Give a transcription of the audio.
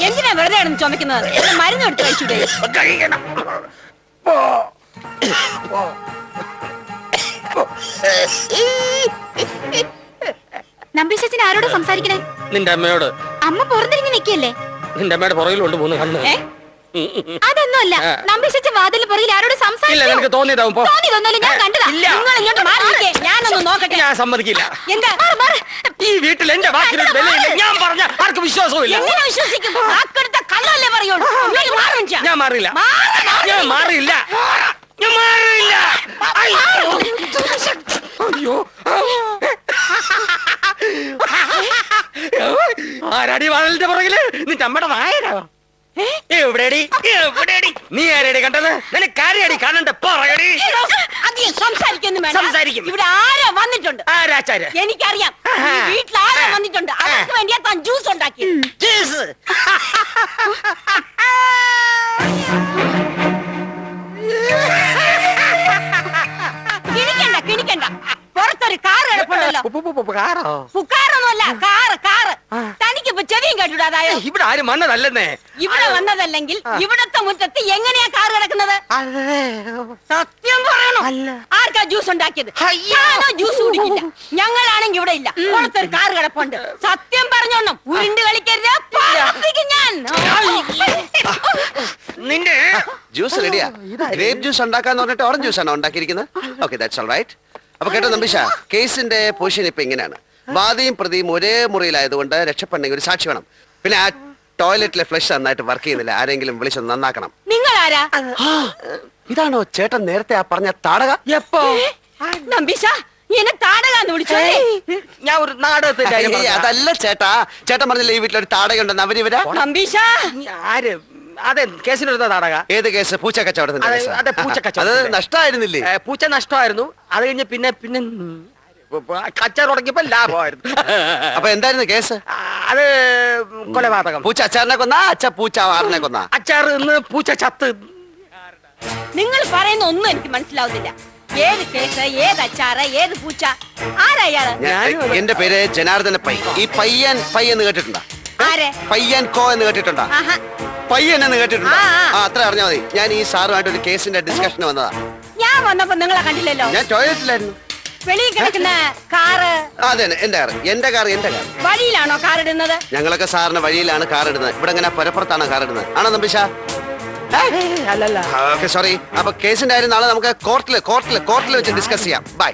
എന്തിനാ വെറുതെ ആണെന്ന് ചുമക്കുന്നത്? മരുന്ന് എടുത്ത് കഴിച്ചൂടെ? കഴിക്കണം. നമ്പീശച്ചൻ ആരോട് സംസാരിക്കണേ? നിന്റെ അമ്മയോട്. അമ്മ പുറത്തിരിഞ്ഞ് നിൽക്കല്ലേ? നിന്റെ അമ്മയുടെ പുറകിലുണ്ട് 3 കണ്ണ്. അതൊന്നുമല്ല, നമ്പീശച്ചൻ വാതിലിന് പുറകിൽ ആരോട് സംസാരിച്ചു? തോന്നിയതാവും. തോന്നിയതൊന്നുമല്ല, ഞാൻ കണ്ടതാ. നിങ്ങൾ ഇങ്ങോട്ട് മാറി നിൽക്കേ, ഞാനൊന്ന് നോക്കട്ടെ. ഞാൻ സമ്മതിക്കില്ല. എന്താ? ഈ വീട്ടിൽ എന്റെ വാക്കിന് വിലയില്ല. ഞാൻ പറഞ്ഞ ആർക്കും വിശ്വാസവും. എങ്ങനെ വിശ്വസിക്കും? ആക്കെടുത്ത കള്ളല്ലേ പറയുള്ളൂ. ഞാൻ മാറില്ല. ഞാൻ മാറില്ല. ഞാൻ മാറില്ല. അയ്യോ, ആരാടി വാതിലിന്റെ പുറകില്? നിന്റെ അമ്മയുടെ നായരോ? എവിടെടി? നീ ആരടി കണ്ടത്? നിനക്ക് കാര്യടി കാണണ്ട. പറയടി. സംസാരിക്കും. ഇവിടെ ആരോ വന്നിട്ടുണ്ട്. ആരാച്ചാര്? എനിക്കറിയാം. വീട്ടിൽ ആരോ വന്നിട്ടുണ്ട്. അവർക്ക് വേണ്ടിയാ താൻ ജ്യൂസ് ഉണ്ടാക്കി. ജ്യൂസ്? കിണിക്കണ്ട. പുറത്തൊരു കാറ് കിടപ്പുണ്ടല്ലോ. പുക്കാറൊന്നുമല്ല, കാറ്. തനിക്കിപ്പോ ചെവിയും കേട്ടുടാതായോ? ഇവിടെ ആരും വന്നതല്ലെന്നേ. ഇവിടെ വന്നതല്ലെങ്കിൽ ഇവിടത്തെ മുറ്റത്ത് എങ്ങനെയാ കാറ് കിടക്കുന്നത്? സത്യം പറയണോ? ആർക്കാ ജ്യൂസ് ഉണ്ടാക്കിയത്? ഞാനോ ജ്യൂസ് കുടിക്കില്ല. ഞങ്ങളാണെങ്കിൽ ഇവിടെ ഇല്ല. പുറത്തൊരു കാറ് കിടപ്പുണ്ട്. സത്യം പറഞ്ഞോണം, ഉരുണ്ട് കളിക്കരുത്. ഞാൻ നിന്റെ ജ്യൂസ് റെഡിയാ. ഗ്രേപ്പ് ജ്യൂസ് ഉണ്ടാക്കാന്ന് പറഞ്ഞിട്ട് ഓറഞ്ച് ജ്യൂസ് ആണോ ഉണ്ടാക്കിയിരിക്കുന്നത്? Okay, that's all right. അപ്പൊ കേട്ടോ നമ്പീശ, കേസിന്റെ പൊസിഷൻ ഇപ്പൊ ഇങ്ങനെയാണ്. വാദിയും പ്രതിയും ഒരേ മുറിയിലായതുകൊണ്ട് രക്ഷപ്പെടണമെങ്കിൽ ഒരു സാക്ഷി വേണം. പിന്നെ ആ ടോയ്ലറ്റിലെ ഫ്ലഷ് നന്നായിട്ട് വർക്ക് ചെയ്യുന്നില്ല. ആരെങ്കിലും വിളിച്ചൊന്ന് നന്നാക്കണം. നിങ്ങൾ ആരാ? ഇതാണോ ചേട്ടൻ നേരത്തെ ആ പറഞ്ഞ താടക? എപ്പോ? നമ്പീശ, എന്നെ താടകാന്ന് വിളിച്ചോ? ഞാൻ ഒരു നാടകത്തിന്റെ അതല്ല ചേട്ടാ. ചേട്ടൻ പറഞ്ഞില്ല ഈ വീട്ടിലൊരു താടകയുണ്ടെന്ന്. അവരിവരാ? നമ്പീശ, ആര്? അതെ, കേസിനെടുത്ത നാടക. ഏത് കേസ്? പൂച്ച കച്ചവടത്തിന്റെ കേസ്. അതെ, പൂച്ച അത് കച്ചവടം. നഷ്ടമായിരുന്നില്ലേ? പൂച്ച നഷ്ടമായിരുന്നു. അത് കഴിഞ്ഞ് പിന്നെ കച്ചവടം തുടങ്ങിയപ്പോ ലാഭമായിരുന്നു. അപ്പൊ എന്തായിരുന്നു കേസ്? അത് കൊലപാതകം. പൂച്ച അച്ചാറിനെ കൊന്നാ? പൂച്ച ആറിനെ കൊന്നാ? അച്ചാറ് നിന്ന് പൂച്ച ചത്ത്. നിങ്ങൾ പറയുന്ന ഒന്നും എനിക്ക് മനസ്സിലാവുന്നില്ല. ഏത് കേസ്, ഏത് അച്ചാറ്, ഏത് പൂച്ച? ആരായാള്? എന്റെ പേര് ജനാർദ്ദന പൈ. ഈ പയ്യൻ എന്ന് കേട്ടിട്ടുണ്ടോ? ആരെ? പയ്യൻ കോ എന്ന് കേട്ടിട്ടുണ്ടോ? പയ്യൻ എന്ന് കേട്ടിട്ടുണ്ടോ? അത്ര അറിഞ്ഞാൽ മതി. ഞാൻ ഈ സാറുമായിട്ട് ഒരു കേസിന്റെ ഡിസ്കഷന് വന്നതാ. ഞാൻ വന്നപ്പോ നിങ്ങളെ കണ്ടില്ലല്ലോ. ഞാൻ ടോയ്ലറ്റിലായിരുന്നു. വെളിയിൽ കിടക്കുന്ന കാറ്? അതെ, എന്റെ കാർ. വഴിയിലാണോ കാർ ഇടുന്നത്? ഞങ്ങളൊക്കെ സാറിന് വഴിയിലാണ് കാർ ഇടുന്നത്. ഇവിടെ ഇങ്ങനെ പരപ്പുറത്താണ് കാർ ഇടുന്നത്. ആണോ നമ്പീശ? അല്ലല്ല. Okay, sorry. അപ്പൊ കേസിന്റെ കാര്യം നാളെ നമുക്ക് കോർട്ടിൽ വെച്ച് ഡിസ്കസ് ചെയ്യാം. ബൈ.